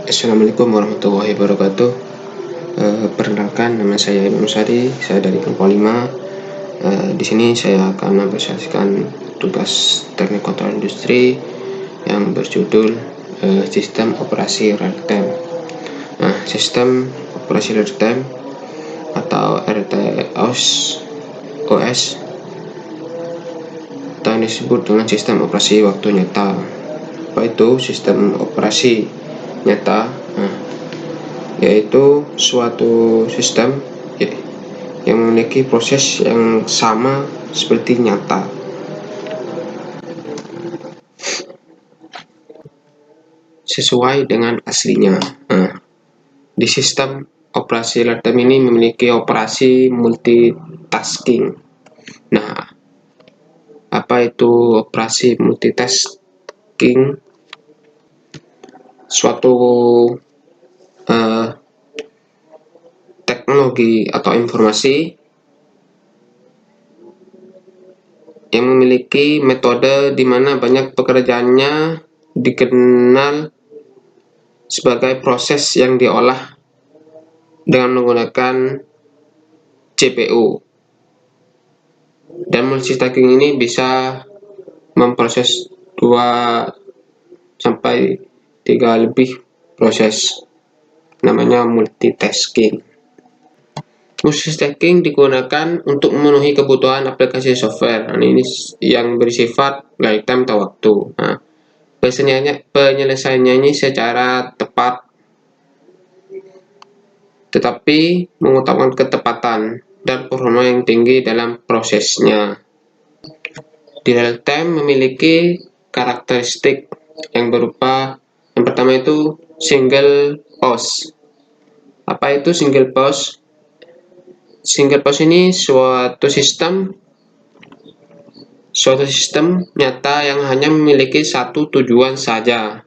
Assalamualaikum warahmatullahi wabarakatuh. Perkenalkan, nama saya Imam Sari, saya dari kelompok 5. Di sini saya akan mempresentasikan tugas teknik kontrol industri yang berjudul sistem operasi real time. Nah, sistem operasi real time atau RTOS atau yang disebut dengan sistem operasi waktu nyata. Apa itu sistem operasi nyata? Yaitu suatu sistem yang memiliki proses yang sama seperti nyata. Sesuai dengan aslinya. Di sistem operasi real time ini memiliki operasi multitasking. Nah, apa itu operasi multitasking? Suatu teknologi atau informasi yang memiliki metode di mana banyak pekerjaannya dikenal sebagai proses yang diolah dengan menggunakan CPU. Dan multitasking ini bisa memproses 2 sampai 3 lebih proses. Namanya multitasking. Multitasking digunakan untuk memenuhi kebutuhan aplikasi software. Ini yang bersifat real time atau waktu. Penyelesaiannya ini secara tepat, tetapi mengutamakan ketepatan dan performa yang tinggi dalam prosesnya. Di real time memiliki karakteristik yang berupa yang pertama itu single pause. Apa itu single pause? Single pause ini suatu sistem nyata yang hanya memiliki satu tujuan saja.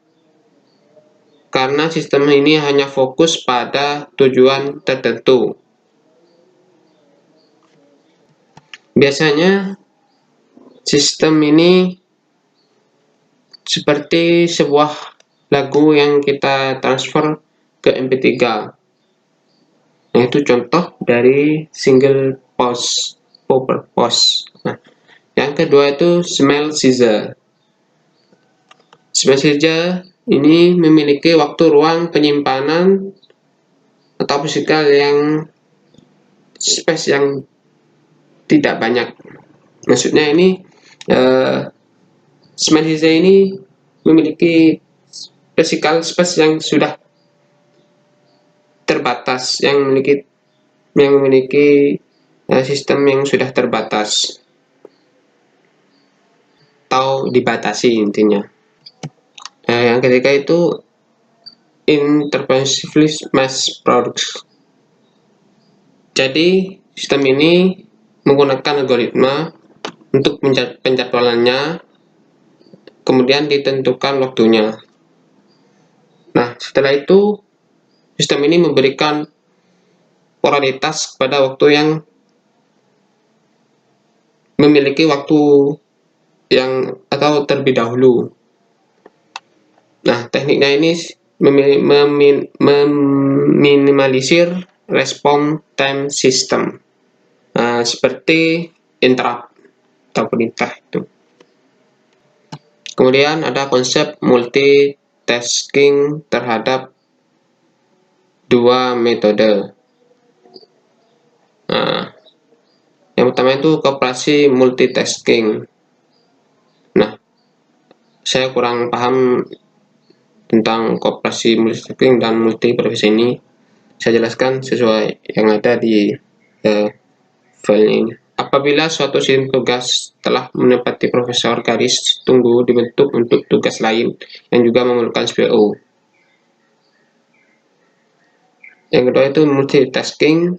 Karena sistem ini hanya fokus pada tujuan tertentu. Biasanya sistem ini seperti sebuah lagu yang kita transfer ke MP3. Nah, itu contoh dari single pause. Nah, yang kedua itu smell scissor. Smell scissor ini memiliki waktu ruang penyimpanan atau fisikal yang space yang tidak banyak. Maksudnya ini smell scissor ini memiliki physical space yang sudah terbatas, yang memiliki sistem yang sudah terbatas atau dibatasi intinya. Yang ketiga itu interpretable mass production. Jadi sistem ini menggunakan algoritma untuk penjadwalannya, kemudian ditentukan waktunya. Nah, setelah itu sistem ini memberikan prioritas kepada waktu yang memiliki waktu yang atau terlebih dahulu. Nah, tekniknya ini meminimalisir response time system, seperti interrupt atau perintah itu. Kemudian ada konsep multitasking terhadap dua metode. Yang pertama itu koperasi multitasking. Nah, saya kurang paham tentang koperasi multitasking dan multiprofesi ini. Saya jelaskan sesuai yang ada di file ini. Apabila suatu sistem tugas telah menempati profesor garis tunggu dibentuk untuk tugas lain yang juga memerlukan CPU. Yang kedua itu multitasking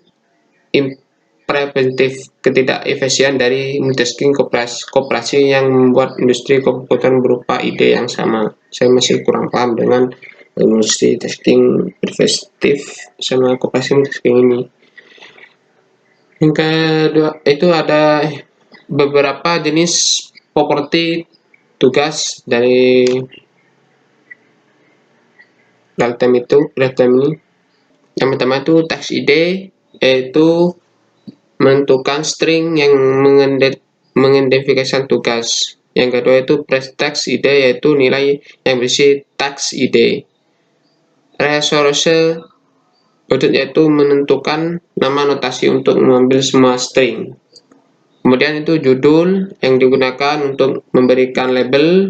preventif, ketidakefisien dari multitasking koperasi yang membuat industri komputer berupa ide yang sama. Saya masih kurang paham dengan multitasking preventif sama koperasi multitasking ini. Yang kedua itu ada beberapa jenis properti tugas dari real time ini. Yang pertama itu text ID, yaitu menentukan string yang mengidentifikasikan tugas. Yang kedua itu press text ID, yaitu nilai yang berisi text ID. Resource yaitu menentukan nama notasi untuk mengambil semua string. Kemudian itu judul yang digunakan untuk memberikan label.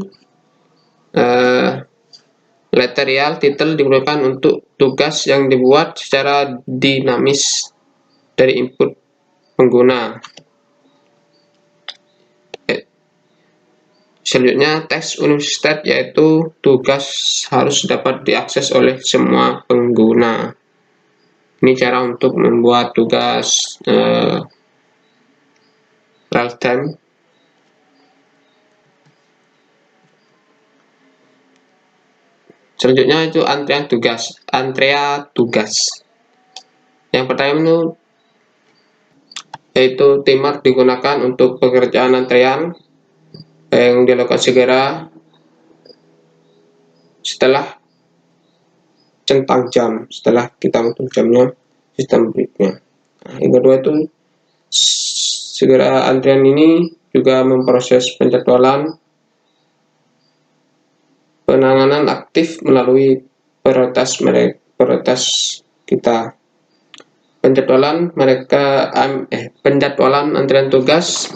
Lateral title digunakan untuk tugas yang dibuat secara dinamis dari input pengguna. Selanjutnya text universitas, yaitu tugas harus dapat diakses oleh semua pengguna. Ini cara untuk membuat tugas real time. Selanjutnya itu antrean tugas. Yang pertama itu yaitu timer digunakan untuk pekerjaan antrean yang dilakukan segera setelah centang jam, setelah kita menghitung jamnya sistem berikutnya. Yang kedua itu segera antrian ini juga memproses penjadwalan penanganan aktif melalui prioritas kita. Penjadwalan antrian tugas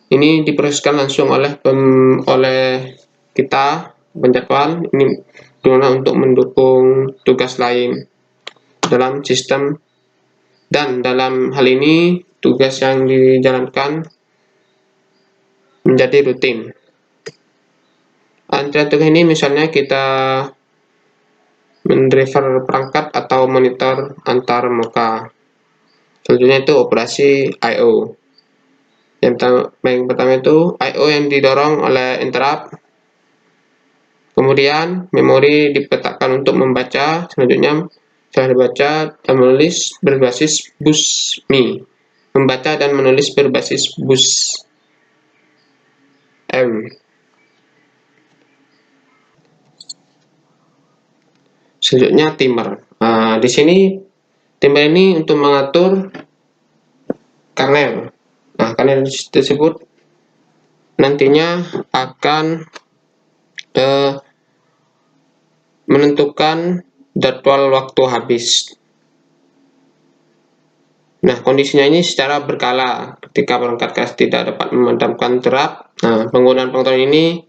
ini diproseskan langsung oleh kita penjadwal ini guna untuk mendukung tugas lain dalam sistem, dan dalam hal ini tugas yang dijalankan menjadi rutin. Antrian tugas ini misalnya kita mendriver perangkat atau monitor antar muka. Selanjutnya itu operasi I/O. Yang pertama itu I/O yang didorong oleh interrupt. Kemudian memori dipetakan untuk membaca. Selanjutnya setelah dibaca dan menulis berbasis bus MI. Membaca dan menulis berbasis bus M. Selanjutnya timer. Nah, di sini timer ini untuk mengatur kernel. Nah, kernel tersebut nantinya akan menentukan jadwal waktu habis. Nah, kondisinya ini secara berkala. Ketika perangkat keras tidak dapat memadamkan interrupt, penggunaan pengetahuan ini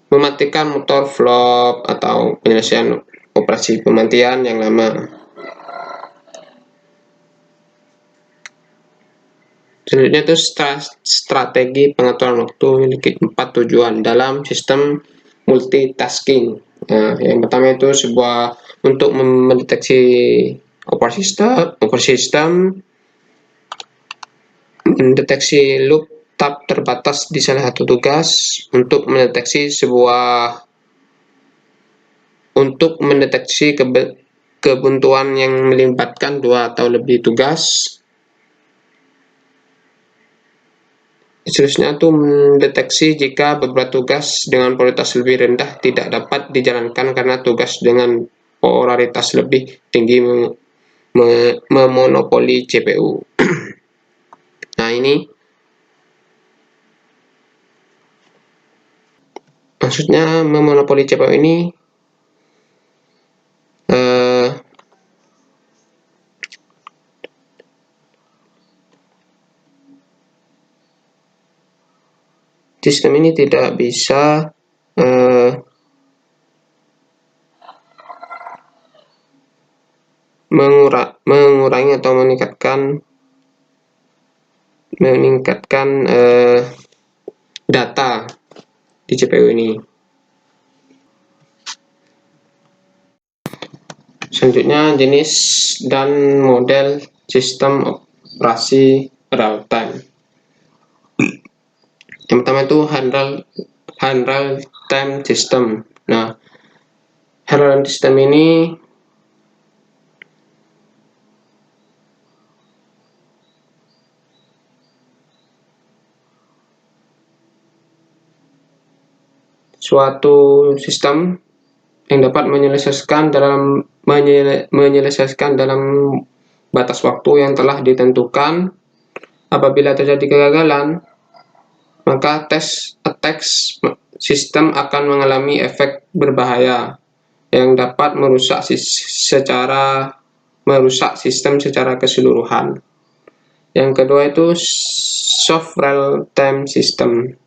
mematikan motor flop atau penyelesaian operasi pematian yang lama. Selanjutnya itu strategi pengaturan waktu memiliki 4 tujuan dalam sistem multitasking. Nah, yang pertama itu untuk mendeteksi operasi sistem, mendeteksi loop tab terbatas di salah satu tugas, untuk mendeteksi kebuntuan yang melibatkan 2 atau lebih tugas. Seterusnya itu mendeteksi jika beberapa tugas dengan prioritas lebih rendah tidak dapat dijalankan karena tugas dengan polaritas lebih tinggi memonopoli CPU. Nah, ini maksudnya memonopoli CPU ini sistem ini tidak bisa mengurangi atau meningkatkan data di CPU ini. Selanjutnya jenis dan model sistem operasi real time. Yang pertama itu hand real time system. Nah, hand real time system ini suatu sistem yang dapat menyelesaikan dalam batas waktu yang telah ditentukan. Apabila terjadi kegagalan, maka attack sistem akan mengalami efek berbahaya yang dapat merusak sistem secara keseluruhan. Yang kedua itu soft real-time system.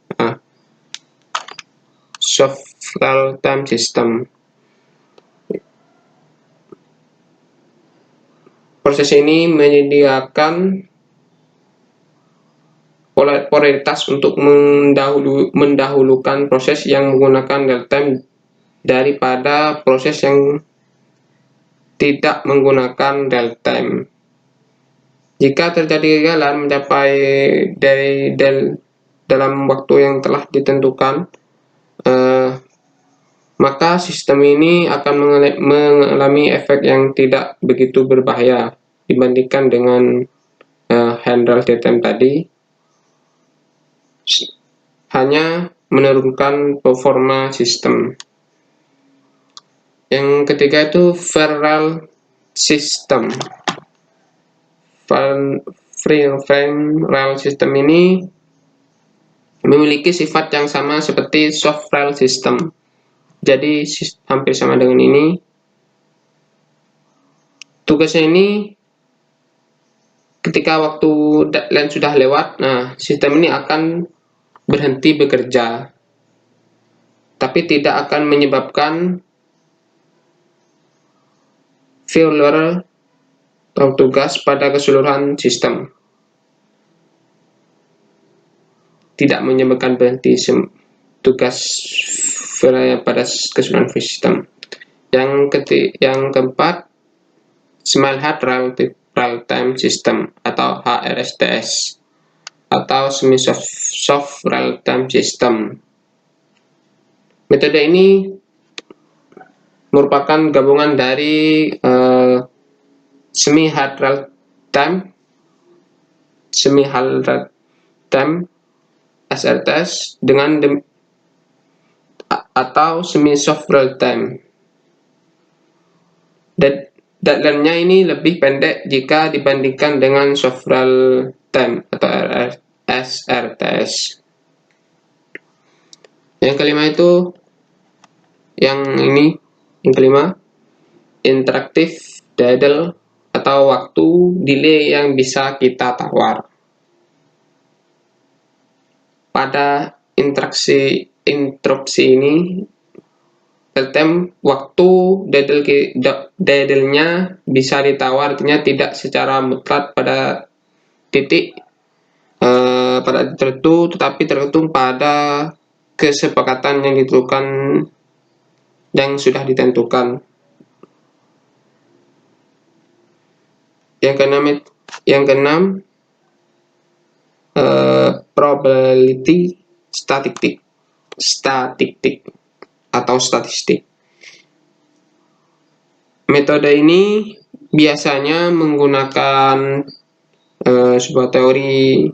Soft real-time system. Proses ini menyediakan prioritas untuk mendahulukan proses yang menggunakan real-time daripada proses yang tidak menggunakan real-time. Jika terjadi kegagalan mencapai dalam waktu yang telah ditentukan, maka sistem ini akan mengalami efek yang tidak begitu berbahaya dibandingkan dengan hand real-time tadi, hanya menurunkan performa sistem. Yang ketiga itu file system. Frame real system ini memiliki sifat yang sama seperti soft real system. Jadi hampir sama dengan ini. Tugasnya ini ketika waktu deadline sudah lewat, sistem ini akan berhenti bekerja, tapi tidak akan menyebabkan failure atau tugas pada keseluruhan sistem. Tidak menyebabkan berhenti tugas pada keseluruhan sistem. Yang keempat, Small Hard Real-Time System atau HRSTS atau Semi Soft Real-Time System. Metode ini merupakan gabungan dari Semi Hard Real-Time, SRTS atau Semi Soft Real-Time. Deadline-nya ini lebih pendek jika dibandingkan dengan Soft Real-Time atau SRTS. Yang kelima itu yang kelima, Interactive Daddle atau waktu delay yang bisa kita tawar. Pada interupsi ini, waktu daddle-nya bisa ditawar, artinya tidak secara mutlak pada titik pada tertentu, tetapi tergantung pada kesepakatan yang ditentukan yang sudah ditentukan. Yang keenam, probability statistik atau statistik. Metode ini biasanya menggunakan sebuah teori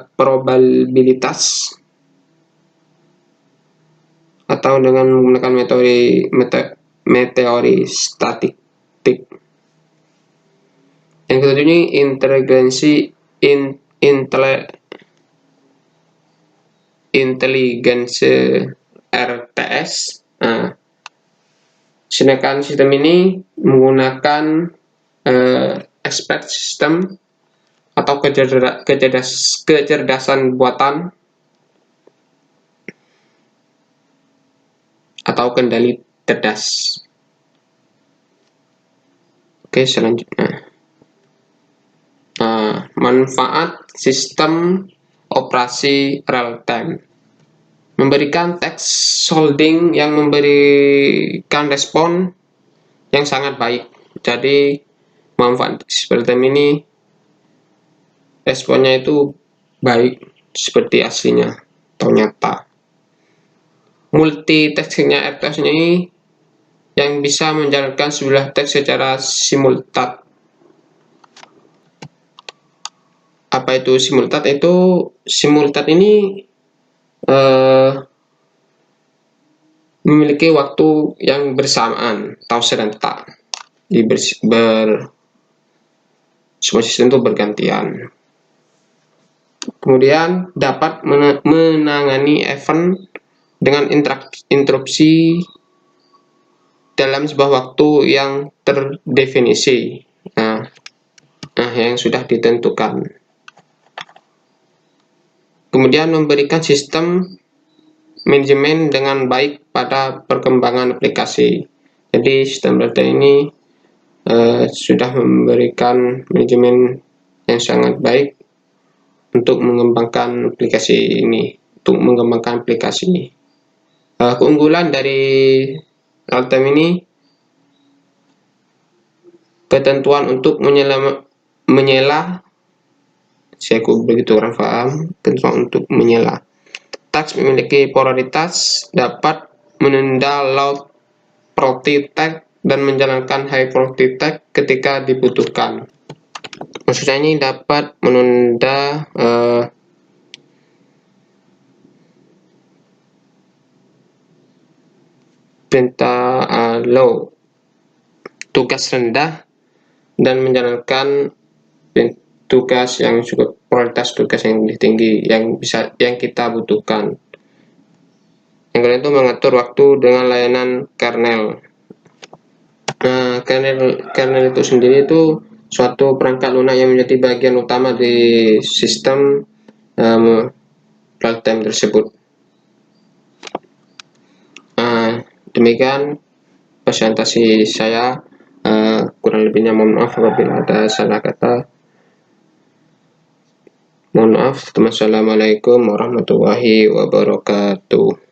probabilitas atau dengan menggunakan teori statistik. Yang ketujuh ini intelligence RTS. Sedangkan sistem ini menggunakan expert system atau kecerdasan buatan atau kendali cerdas. Oke, selanjutnya. Manfaat sistem operasi real-time. Memberikan text holding yang memberikan respon yang sangat baik. Jadi manfaat real-time ini responnya itu baik seperti aslinya atau nyata. Multitaskingnya RTS ini yang bisa menjalankan sebuah teks secara simultan. Apa itu simultan? Simultan ini memiliki waktu yang bersamaan atau serentak. Semua sistem itu bergantian. Kemudian dapat menangani event dengan interupsi dalam sebuah waktu yang terdefinisi, yang sudah ditentukan. Kemudian memberikan sistem manajemen dengan baik pada perkembangan aplikasi. Jadi sistem data ini sudah memberikan manajemen yang sangat baik untuk mengembangkan aplikasi ini, keunggulan dari Realtime ini, ketentuan untuk menyela, saya begitu kurang paham, ketentuan untuk menyela. Task memiliki polaritas, dapat menunda low priority task dan menjalankan high priority task ketika dibutuhkan. Maksudnya ini dapat menunda perintah low, tugas rendah, dan menjalankan tugas yang cukup prioritas, tugas yang lebih tinggi yang kita butuhkan. Yang kedua itu mengatur waktu dengan layanan kernel. Nah, kernel itu sendiri itu suatu perangkat lunak yang menjadi bagian utama di sistem Realtime tersebut. Demikian presentasi saya, kurang lebihnya mohon maaf apabila ada salah kata. Mohon maaf. Assalamualaikum warahmatullahi wabarakatuh.